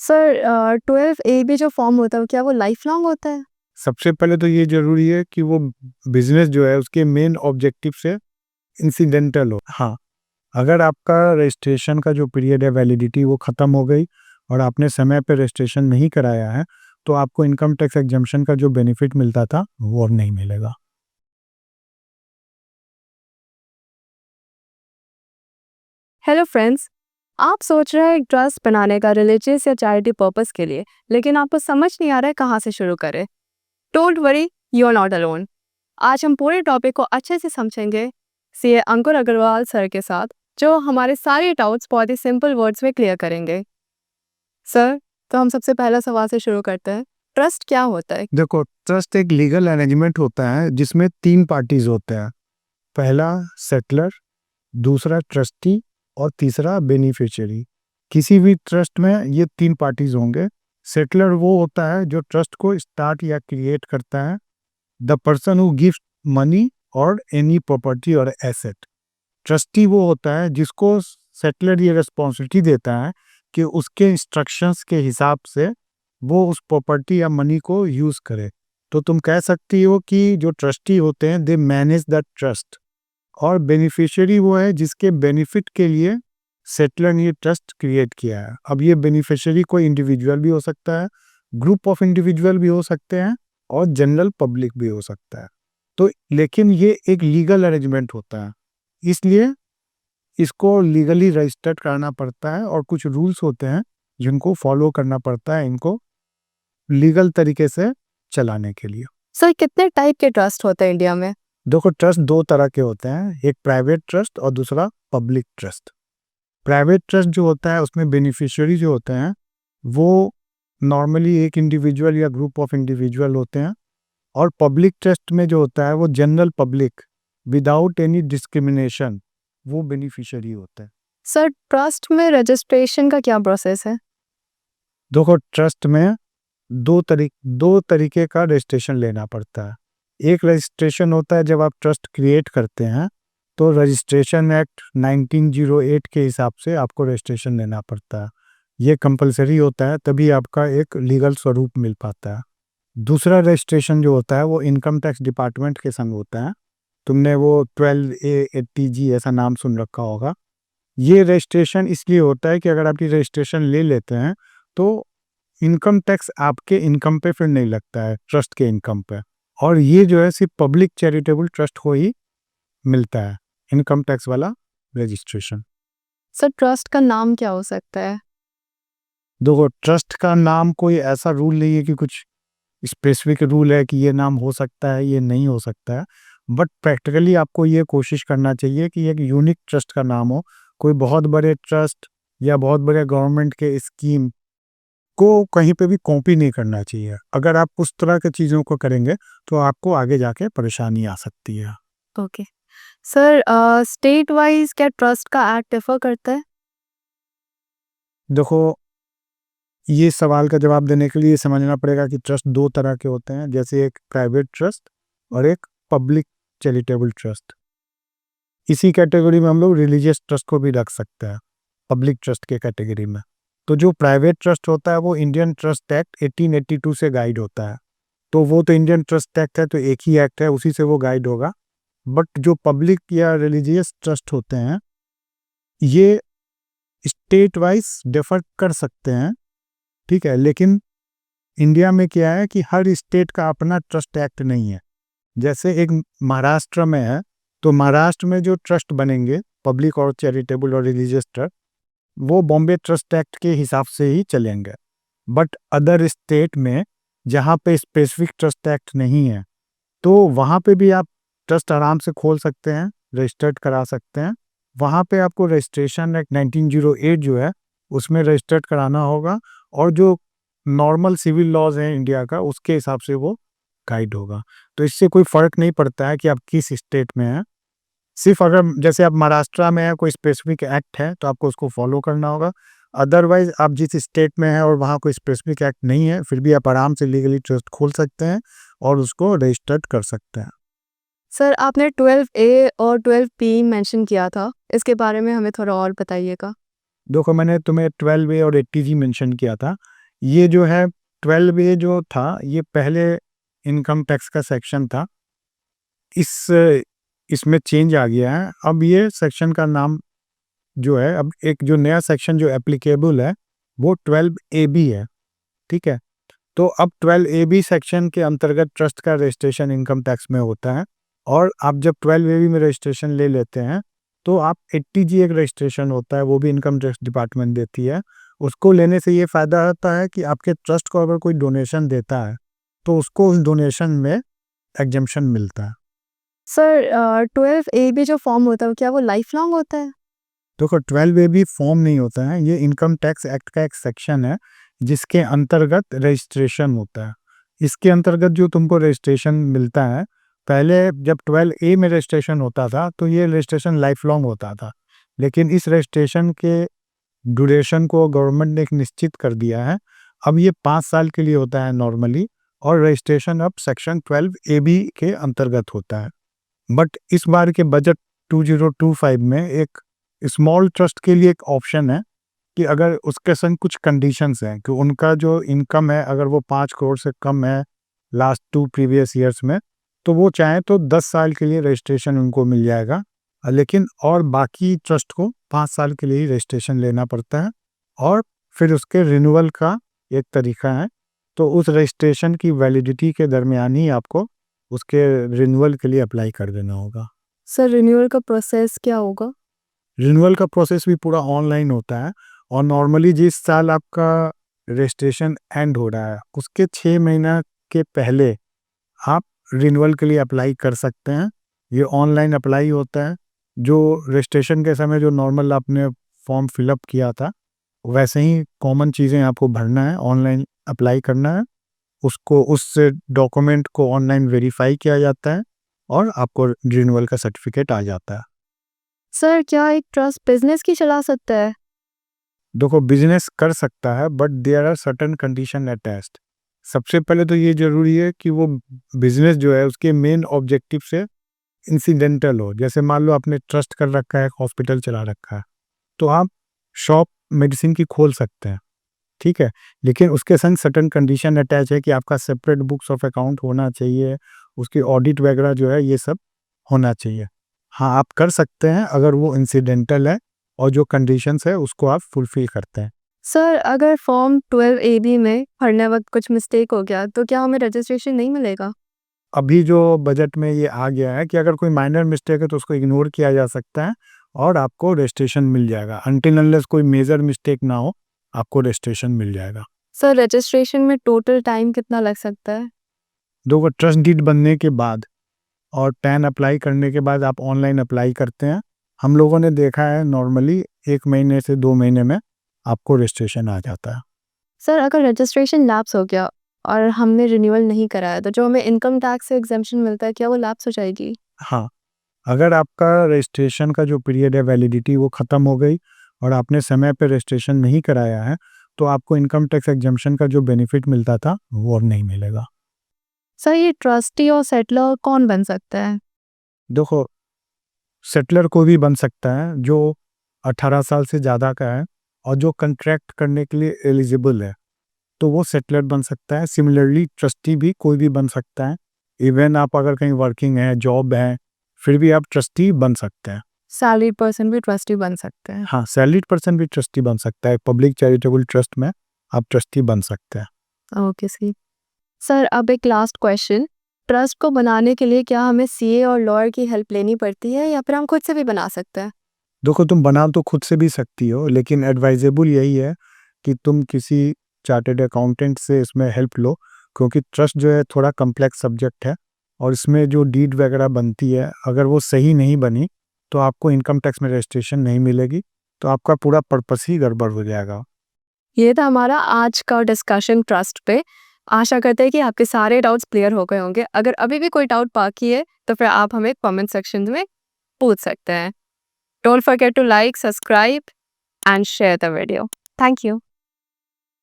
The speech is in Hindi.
सर 12A भी जो फॉर्म होता है क्या वो लाइफ लॉन्ग होता है? सबसे पहले तो ये ज़रूरी है कि वो बिज़नेस जो है उसके मेन ऑब्जेक्टिव से इंसिडेंटल हो। हाँ, अगर आपका रजिस्ट्रेशन का जो पीरियड है वैलिडिटी वो ख़त्म हो गई और आपने समय पे रजिस्ट्रेशन नहीं कराया है, तो आपको इनकम टैक्स एग्ज़म्पशन का जो बेनिफिट मिलता था, वो अब नहीं मिलेगा। हेलो फ्रेंड्स, आप सोच रहे हैं एक ट्रस्ट बनाने का रिलीजियस या चैरिटी पर्पस के लिए, लेकिन आपको समझ नहीं आ रहा है कहाँ से शुरू करें। Don't worry, you are not alone. आज हम पूरे टॉपिक को अच्छे से समझेंगे सीए अंकुर अग्रवाल सर के साथ, जो हमारे सारे डाउट्स बहुत ही सिंपल वर्ड्स में क्लियर करेंगे। सर, तो हम सबसे पहला सवाल से शुरू करते हैं। ट्रस्ट क्या होता है? देखो, ट्रस्ट एक लीगल अरेंजमेंट होता है जिसमें 3 पार्टीज़ होते हैं। पहला सेटलर, दूसरा ट्रस्टी और तीसरा बेनिफिशियरी। किसी भी ट्रस्ट में ये 3 पार्टीज़ होंगे। सेटलर वो होता है जो ट्रस्ट को स्टार्ट या क्रिएट करता है। The person who gives money और एनी प्रॉपर्टी और एसेट। ट्रस्टी वो होता है जिसको सेटलर ये रिस्पॉन्सिबिलिटी देता है कि उसके इंस्ट्रक्शंस के हिसाब से वो उस प्रॉपर्टी या मनी को यूज़ करे। तो तुम कह सकती हो कि जो ट्रस्टी होते हैं दे मैनेज द ट्रस्ट, और बेनिफिशियरी वो है जिसके बेनिफिट के लिए सेटलर ने ये ट्रस्ट क्रिएट किया है। अब ये बेनिफिशियरी कोई इंडिविजुअल भी हो सकता है, ग्रुप ऑफ इंडिविजुअल भी हो सकते हैं और जनरल पब्लिक भी हो सकता है। तो लेकिन ये एक लीगल अरेंजमेंट होता है, इसलिए इसको लीगली रजिस्टर्ड कराना पड़ता है और कुछ रूल्स होते हैं जिनको फॉलो करना पड़ता है इनको लीगल तरीके से चलाने के लिए। सर, कितने टाइप के ट्रस्ट होते हैं इंडिया में? देखो, ट्रस्ट 2 तरह के होते हैं, एक प्राइवेट ट्रस्ट और दूसरा पब्लिक ट्रस्ट। प्राइवेट ट्रस्ट जो होता है उसमें बेनिफिशियरी जो होते हैं वो नॉर्मली एक इंडिविजुअल या ग्रुप ऑफ इंडिविजुअल होते हैं, और पब्लिक ट्रस्ट में जो होता है वो general public without any discrimination वो बेनिफिशियरी होता है। सर, ट्रस्ट में रजिस्ट्रेशन का क्या प्रोसेस है? देखो, ट्रस्ट में दो तरीके का रजिस्ट्रेशन लेना पड़ता है। एक रजिस्ट्रेशन होता है जब आप ट्रस्ट क्रिएट करते हैं, तो रजिस्ट्रेशन एक्ट 1908 के हिसाब से आपको रजिस्ट्रेशन लेना पड़ता है। ये कंपलसरी होता है, तभी आपका एक लीगल स्वरूप मिल पाता है। दूसरा रजिस्ट्रेशन जो होता है वो इनकम टैक्स डिपार्टमेंट के संग होता है। तुमने वो 12A80G ऐसा नाम सुन रखा होगा। ये रजिस्ट्रेशन इसलिए होता है कि अगर आप ये रजिस्ट्रेशन ले लेते हैं तो इनकम टैक्स आपके इनकम पे फिर नहीं लगता है, ट्रस्ट के इनकम पे। और ये जो है सिर्फ पब्लिक चैरिटेबल ट्रस्ट को ही मिलता है इनकम टैक्स वाला रजिस्ट्रेशन। सर, ट्रस्ट का नाम क्या हो सकता है? देखो, ट्रस्ट का नाम कोई ऐसा रूल नहीं है कि कुछ स्पेसिफिक रूल है कि ये नाम हो सकता है, ये नहीं हो सकता है। बट प्रैक्टिकली आपको ये कोशिश करना चाहिए कि एक यूनिक ट्रस्ट का नाम हो। कोई बहुत बड़े ट्रस्ट या बहुत बड़े गवर्नमेंट के स्कीम को कहीं पे भी कॉपी नहीं करना चाहिए। अगर आप उस तरह की चीज़ों को करेंगे तो आपको आगे जाके परेशानी आ सकती है। ओके। सर, स्टेट वाइज क्या ट्रस्ट का एक्ट डिफर करता है? देखो, ये सवाल का जवाब देने के लिए समझना पड़ेगा कि ट्रस्ट 2 तरह के होते हैं, जैसे एक प्राइवेट ट्रस्ट और एक पब्लिक चैरिटेबल ट्रस्ट। इसी कैटेगरी में हम लोग रिलीजियस ट्रस्ट को भी रख सकते हैं, पब्लिक ट्रस्ट के कैटेगरी में। तो जो प्राइवेट ट्रस्ट होता है वो इंडियन ट्रस्ट एक्ट 1882 से गाइड होता है। तो वो तो इंडियन ट्रस्ट एक्ट है, तो एक ही एक्ट है, उसी से वो गाइड होगा। बट जो पब्लिक या रिलीजियस ट्रस्ट होते हैं ये स्टेट वाइज डिफर कर सकते हैं, ठीक है। लेकिन इंडिया में क्या है कि हर स्टेट का अपना ट्रस्ट एक्ट नहीं है। जैसे एक महाराष्ट्र में है, तो महाराष्ट्र में जो ट्रस्ट बनेंगे पब्लिक और चैरिटेबल और रिलीजियस ट्रस्ट वो बॉम्बे ट्रस्ट एक्ट के हिसाब से ही चलेंगे। बट अदर स्टेट में जहाँ पे स्पेसिफिक ट्रस्ट एक्ट नहीं है, तो वहाँ पे भी आप ट्रस्ट आराम से खोल सकते हैं, रजिस्टर्ड करा सकते हैं। वहाँ पे आपको रजिस्ट्रेशन एक्ट 1908 जो है उसमें रजिस्टर्ड कराना होगा, और जो नॉर्मल सिविल लॉज हैं इंडिया का उसके हिसाब से वो गाइड होगा। तो इससे कोई फ़र्क नहीं पड़ता है कि आप किस स्टेट में हैं। सिर्फ अगर जैसे आप महाराष्ट्र में हैं, कोई स्पेसिफिक एक्ट है तो आपको उसको फॉलो करना होगा। अदरवाइज आप जिस स्टेट में हैं और वहाँ कोई स्पेसिफिक एक्ट नहीं है, फिर भी आप आराम से लीगली ट्रस्ट खोल सकते हैं और उसको रजिस्टर्ड कर सकते हैं। सर, आपने 12A और 12P मेंशन किया था, इसके बारे में हमें थोड़ा और बताइएगा। देखो, मैंने तुम्हें 12A और 80G मेंशन किया था। ये जो है 12A जो था, ये पहले इनकम टैक्स का सेक्शन था। इसमें चेंज आ गया है। अब ये सेक्शन का नाम जो है, अब एक जो नया सेक्शन जो एप्लीकेबल है वो 12AB है, ठीक है। तो अब 12AB सेक्शन के अंतर्गत ट्रस्ट का रजिस्ट्रेशन इनकम टैक्स में होता है, और आप जब 12AB में रजिस्ट्रेशन ले लेते हैं तो आप 80G एक रजिस्ट्रेशन होता है, वो भी इनकम टैक्स डिपार्टमेंट देती है। उसको लेने से ये फ़ायदा होता है कि आपके ट्रस्ट को अगर कोई डोनेशन देता है तो उसको उस डोनेशन में एग्जेम्पशन मिलता है। सर 12AB जो फॉर्म होता है क्या वो लाइफ लॉन्ग होता है? देखो 12AB फॉर्म नहीं होता है, ये इनकम टैक्स एक्ट का एक सेक्शन है जिसके अंतर्गत रजिस्ट्रेशन होता है। इसके अंतर्गत जो तुमको रजिस्ट्रेशन मिलता है, पहले जब 12A में रजिस्ट्रेशन होता था तो ये रजिस्ट्रेशन लाइफ लॉन्ग होता था, लेकिन इस रजिस्ट्रेशन के ड्यूरेशन को गवर्नमेंट ने एक निश्चित कर दिया है। अब ये 5 साल के लिए होता है नॉर्मली, और रजिस्ट्रेशन अब सेक्शन 12AB के अंतर्गत होता है। बट इस बार के बजट 2025 में एक स्मॉल ट्रस्ट के लिए एक ऑप्शन है कि अगर उसके संग कुछ कंडीशंस हैं कि उनका जो इनकम है अगर वो 5 करोड़ से कम है लास्ट 2 प्रीवियस ईयर्स में, तो वो चाहें तो 10 साल के लिए रजिस्ट्रेशन उनको मिल जाएगा। लेकिन और बाकी ट्रस्ट को 5 साल के लिए ही रजिस्ट्रेशन लेना पड़ता है, और फिर उसके रिन्यूअल का एक तरीका है। तो उस रजिस्ट्रेशन की वैलिडिटी के दरमियान ही आपको उसके रिन्यूअल के लिए अप्लाई कर देना होगा। सर रिन्यूअल का प्रोसेस क्या होगा? रिन्यूअल का प्रोसेस भी पूरा ऑनलाइन होता है, और नॉर्मली जिस साल आपका रजिस्ट्रेशन एंड हो रहा है उसके 6 महीना के पहले आप रिन्यूअल के लिए अप्लाई कर सकते हैं। ये ऑनलाइन अप्लाई होता है। जो रजिस्ट्रेशन के समय जो नॉर्मल आपने फॉर्म फिलअप किया था वैसे ही कॉमन चीज़ें आपको भरना है, ऑनलाइन अप्लाई करना है। उसको उस डॉक्यूमेंट को ऑनलाइन वेरीफाई किया जाता है और आपको रिन्यूअल का सर्टिफिकेट आ जाता है। सर क्या एक ट्रस्ट बिजनेस की चला सकता है? देखो बिजनेस कर सकता है, but there are certain condition attached. सबसे पहले तो ये जरूरी है कि वो बिजनेस जो है उसके मेन ऑब्जेक्टिव से इंसिडेंटल हो। जैसे मान लो आपने ट्रस्ट कर रखा है, हॉस्पिटल चला रखा है, तो आप शॉप मेडिसिन की खोल सकते हैं, ठीक है। लेकिन उसके संग सर्टेन कंडीशन अटैच है कि आपका सेपरेट बुक्स ऑफ अकाउंट होना चाहिए, उसकी ऑडिट वगैरह जो है ये सब होना चाहिए। हाँ, आप कर सकते हैं अगर वो इंसिडेंटल है और जो कंडीशंस है उसको आप फुलफिल करते हैं। सर अगर फॉर्म 12AB में भरने वक्त कुछ मिस्टेक हो गया तो क्या हमें रजिस्ट्रेशन नहीं मिलेगा? अभी जो बजट में ये आ गया है कि अगर कोई माइनर मिस्टेक है तो उसको इग्नोर किया जा सकता है और आपको रजिस्ट्रेशन मिल जाएगा। अनटिल अनलेस कोई मेजर मिस्टेक ना हो, आपको रजिस्ट्रेशन मिल जाएगा। सर रजिस्ट्रेशन में टोटल टाइम कितना लग सकता है? देखो ट्रस्ट डीड बनने के बाद और पैन अप्लाई करने के बाद आप ऑनलाइन अप्लाई करते हैं, हम लोगों ने देखा है नॉर्मली 1 महीने से 2 महीने में आपको रजिस्ट्रेशन आ जाता है। सर अगर रजिस्ट्रेशन लैप्स हो गया और हमने रिन्यूअल नहीं कराया तो जो हमें इनकम टैक्स से एग्जेम्पशन मिलता है क्या वो लैप्स हो जाएगी? हाँ, अगर आपका रजिस्ट्रेशन का जो पीरियड है वैलिडिटी वो ख़त्म हो गई और आपने समय पे रजिस्ट्रेशन नहीं कराया है, तो आपको इनकम टैक्स एग्जेम्पशन का जो बेनिफिट मिलता था वो अब नहीं मिलेगा। सर ये ट्रस्टी और सेटलर कौन बन सकता है? देखो सेटलर को भी बन सकता है जो 18 साल से ज़्यादा का है और जो कंट्रैक्ट करने के लिए एलिजिबल है, तो वो सेटलर बन सकता है। सिमिलरली ट्रस्टी भी कोई भी बन सकता है। इवन आप अगर कहीं वर्किंग है, जॉब है, फिर भी आप ट्रस्टी बन सकते हैं। सैलरीड पर्सन भी ट्रस्टी बन सकते हैं? हाँ, सैलरीड पर्सन भी ट्रस्टी बन सकता है। पब्लिक चैरिटेबल ट्रस्ट में आप ट्रस्टी बन सकते हैं। ओके सी। सर अब एक लास्ट क्वेश्चन, ट्रस्ट को बनाने के लिए क्या हमें सीए और लॉयर की हेल्प लेनी पड़ती है या फिर हम खुद से भी बना सकते हैं? देखो तुम बना तो खुद से भी सकती हो, लेकिन एडवाइजेबल यही है कि तुम किसी चार्टर्ड अकाउंटेंट से इसमें हेल्प लो, क्योंकि ट्रस्ट जो है थोड़ा कम्प्लेक्स सब्जेक्ट है और इसमें जो डीड वगैरह बनती है अगर वो सही नहीं बनी तो आपको इनकम टैक्स में रजिस्ट्रेशन नहीं मिलेगी, तो आपका पूरा पर्पस ही गड़बड़ हो जाएगा। ये था हमारा आज का डिस्कशन ट्रस्ट पे। आशा करते हैं कि आपके सारे डाउट्स क्लियर हो गए होंगे। अगर अभी भी कोई डाउट बाकी है तो फिर आप हमें कमेंट सेक्शन में पूछ सकते हैं। Don't forget to like, subscribe and share the video. Thank you.